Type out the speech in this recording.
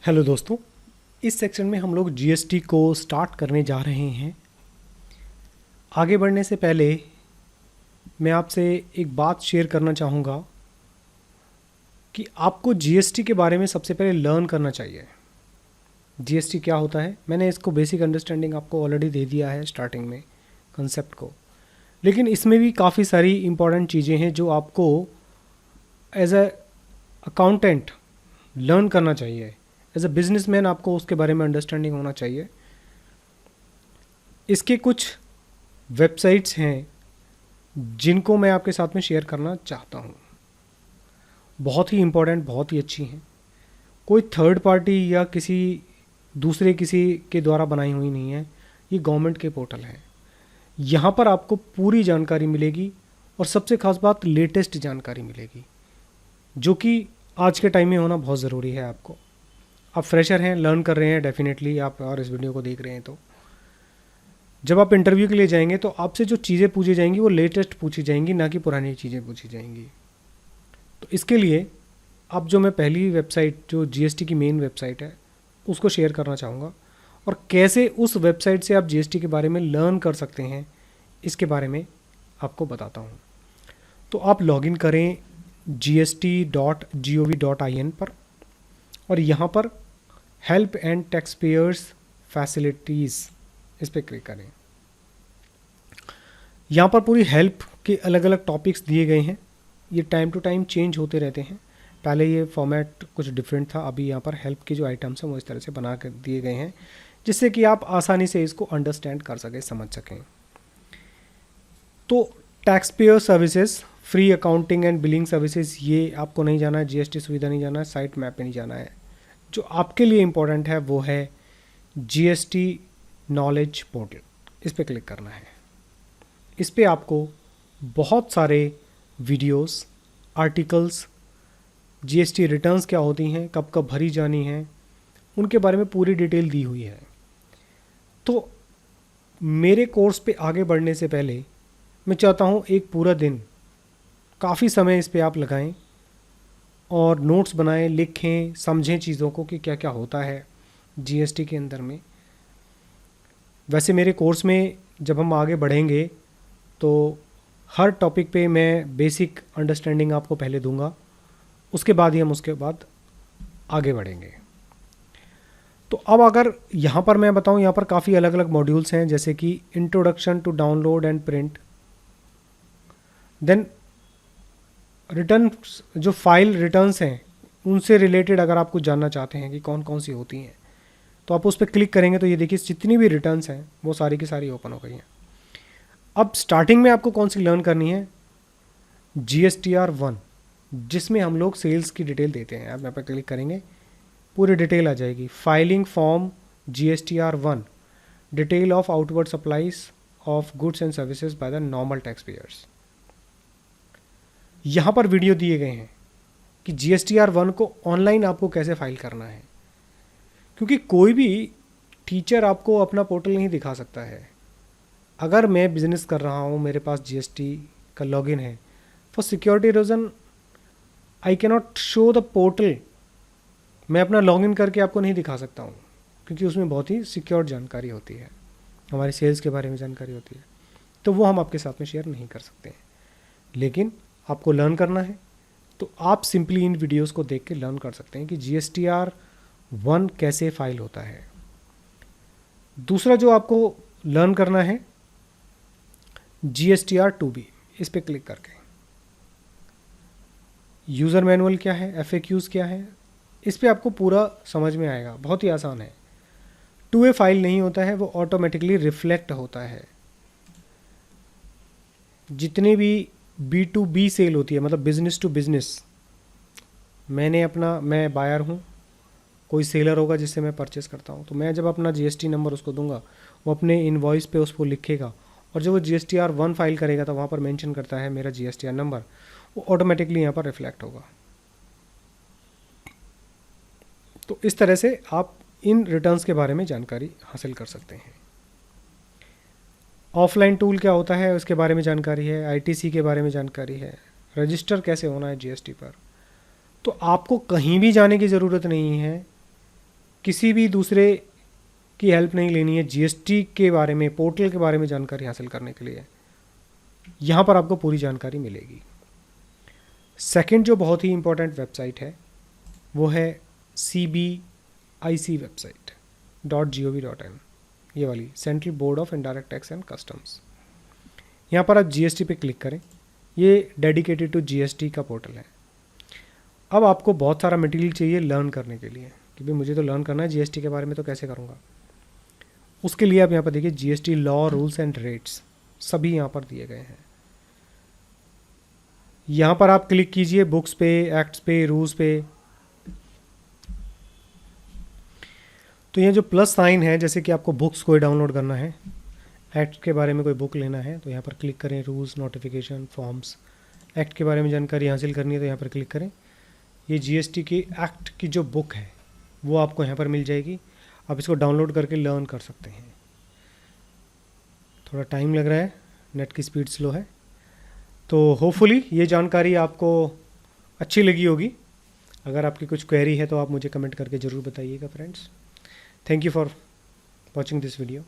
Hello दोस्तों, इस section में हम लोग जीएसटी को स्टार्ट करने जा रहे हैं। आगे बढ़ने से पहले मैं आपसे एक बात शेयर करना चाहूँगा कि आपको जीएसटी के बारे में सबसे पहले लर्न करना चाहिए। जीएसटी क्या होता है, मैंने इसको बेसिक अंडरस्टैंडिंग आपको ऑलरेडी दे दिया है स्टार्टिंग में कंसेप्ट को, लेकिन इसमें भी काफ़ी सारी इंपॉर्टेंट चीज़ें हैं जो आपको एज अ अकाउंटेंट लर्न करना चाहिए। एज अ बिजनेसमैन आपको उसके बारे में अंडरस्टैंडिंग होना चाहिए। इसके कुछ वेबसाइट्स हैं जिनको मैं आपके साथ में शेयर करना चाहता हूँ। बहुत ही इम्पोर्टेंट, बहुत ही अच्छी हैं। कोई थर्ड पार्टी या किसी के द्वारा बनाई हुई नहीं है, ये गवर्नमेंट के पोर्टल हैं। यहाँ पर आपको पूरी जानकारी मिलेगी और सबसे खास बात लेटेस्ट जानकारी मिलेगी, जो कि आज के टाइम में होना बहुत ज़रूरी है। आपको, आप फ्रेशर हैं, लर्न कर रहे हैं डेफिनेटली आप, और इस वीडियो को देख रहे हैं तो जब आप इंटरव्यू के लिए जाएंगे तो आपसे जो चीज़ें पूछी जाएंगी वो लेटेस्ट पूछी जाएंगी, ना कि पुरानी चीज़ें पूछी जाएंगी। तो इसके लिए अब जो मैं पहली वेबसाइट, जो जीएसटी की मेन वेबसाइट है, उसको शेयर करना चाहूँगा और कैसे उस वेबसाइट से आप जीएसटी के बारे में लर्न कर सकते हैं, इसके बारे में आपको बताता हूँ। तो आप लॉगिन करें gst.gov.in पर और यहाँ पर help and tax payers facilities, इस पर क्लिक करें। यहाँ पर पूरी हेल्प के अलग अलग टॉपिक्स दिए गए हैं। ये टाइम टू टाइम चेंज होते रहते हैं। पहले ये फॉर्मेट कुछ डिफरेंट था, अभी यहाँ पर हेल्प के जो आइटम्स हैं वो इस तरह से बना कर दिए गए हैं, जिससे कि आप आसानी से इसको अंडरस्टैंड कर सकें, समझ सकें। तो tax payer services, free accounting and billing services, ये आपको नहीं जाना है। जीएसटी सुविधा नहीं जाना है, साइट मैप पे नहीं जाना है। जो आपके लिए इम्पोर्टेंट है वो है जीएसटी नॉलेज पोर्टल, इस पर क्लिक करना है। इस पे आपको बहुत सारे वीडियोस, आर्टिकल्स, जीएसटी रिटर्न्स क्या होती हैं, कब कब भरी जानी है, उनके बारे में पूरी डिटेल दी हुई है। तो मेरे कोर्स पे आगे बढ़ने से पहले मैं चाहता हूँ एक पूरा दिन, काफ़ी समय इस पे आप लगाएं और नोट्स बनाएं, लिखें, समझें चीज़ों को कि क्या क्या होता है जीएसटी के अंदर में। वैसे मेरे कोर्स में जब हम आगे बढ़ेंगे तो हर टॉपिक पे मैं बेसिक अंडरस्टैंडिंग आपको पहले दूंगा, उसके बाद ही हम उसके बाद आगे बढ़ेंगे। तो अब अगर यहाँ पर मैं बताऊँ, यहाँ पर काफ़ी अलग अलग मॉड्यूल्स हैं, जैसे कि introduction to download and print, then return, जो फाइल रिटर्न्स हैं उनसे रिलेटेड अगर आप कुछ जानना चाहते हैं कि कौन कौन सी होती हैं, तो आप उस पर क्लिक करेंगे तो ये देखिए जितनी भी रिटर्न्स हैं वो सारी की सारी ओपन हो गई हैं। अब स्टार्टिंग में आपको कौन सी लर्न करनी है, GSTR1, जिसमें हम लोग सेल्स की डिटेल देते हैं। आप यहाँ पर क्लिक करेंगे, पूरी डिटेल आ जाएगी। Filing form GSTR1, detail of outward supplies of goods and services by the normal tax payers. यहाँ पर वीडियो दिए गए हैं कि GSTR1 को ऑनलाइन आपको कैसे फाइल करना है, क्योंकि कोई भी टीचर आपको अपना पोर्टल नहीं दिखा सकता है। अगर मैं बिज़नेस कर रहा हूँ, मेरे पास जीएसटी का लॉगिन है, for security reason I can not show the portal. मैं अपना लॉगिन करके आपको नहीं दिखा सकता हूँ, क्योंकि उसमें बहुत ही सिक्योर जानकारी होती है, हमारे सेल्स के बारे में जानकारी होती है, तो वो हम आपके साथ में शेयर नहीं कर सकते हैं। लेकिन आपको लर्न करना है तो आप सिंपली इन वीडियोस को देख के लर्न कर सकते हैं कि GSTR1 कैसे फाइल होता है। दूसरा जो आपको लर्न करना है, GSTR2B, इस पे क्लिक करके यूज़र मैनुअल क्या है, FAQs क्या है, इस पे आपको पूरा समझ में आएगा। बहुत ही आसान है। 2A फाइल नहीं होता है, वो ऑटोमेटिकली रिफ्लेक्ट होता है। जितने भी B2B सेल होती है, मतलब बिजनेस टू बिजनेस, मैं बायर हूँ, कोई सेलर होगा जिससे मैं परचेस करता हूँ, तो मैं जब अपना GST नंबर उसको दूंगा, वो अपने इनवॉइस पे उसको लिखेगा, और जब वो GSTR1 फाइल करेगा तो वहाँ पर मेंशन करता है मेरा GSTR नंबर, वो ऑटोमेटिकली यहाँ पर रिफ्लेक्ट होगा। तो इस तरह से आप इन रिटर्न्स के बारे में जानकारी हासिल कर सकते हैं। ऑफलाइन टूल क्या होता है उसके बारे में जानकारी है, ITC के बारे में जानकारी है, रजिस्टर कैसे होना है GST पर। तो आपको कहीं भी जाने की ज़रूरत नहीं है, किसी भी दूसरे की हेल्प नहीं लेनी है जीएसटी के बारे में, पोर्टल के बारे में जानकारी हासिल करने के लिए, यहाँ पर आपको पूरी जानकारी मिलेगी। सेकंड जो बहुत ही इम्पोर्टेंट वेबसाइट है वो है CBIC वेबसाइट .gov.in, ये वाली central board of indirect tax and customs. यहाँ पर आप जीएसटी पे क्लिक करें, ये डेडिकेटेड टू जीएसटी का पोर्टल है। अब आपको बहुत सारा मटेरियल चाहिए लर्न करने के लिए कि भाई मुझे तो लर्न करना है जीएसटी के बारे में, तो कैसे करूँगा। उसके लिए आप यहाँ पर देखिए GST law, rules and rates सभी यहाँ पर दिए गए हैं। यहाँ पर आप क्लिक कीजिए बुक्स पे, एक्ट्स पे, रूल्स पे। तो ये जो प्लस साइन है, जैसे कि आपको बुक्स कोई डाउनलोड करना है, एक्ट के बारे में कोई बुक लेना है तो यहाँ पर क्लिक करें, रूल्स, नोटिफिकेशन, फॉर्म्स, एक्ट के बारे में जानकारी हासिल करनी है तो यहाँ पर क्लिक करें। ये जीएसटी की एक्ट की जो बुक है वो आपको यहाँ पर मिल जाएगी, आप इसको डाउनलोड करके लर्न कर सकते हैं। थोड़ा टाइम लग रहा है, नेट की स्पीड स्लो है, तो होपफुली ये जानकारी आपको अच्छी लगी होगी। अगर आपकी कुछ क्वेरी है तो आप मुझे कमेंट करके ज़रूर बताइएगा friends. Thank you for watching this video.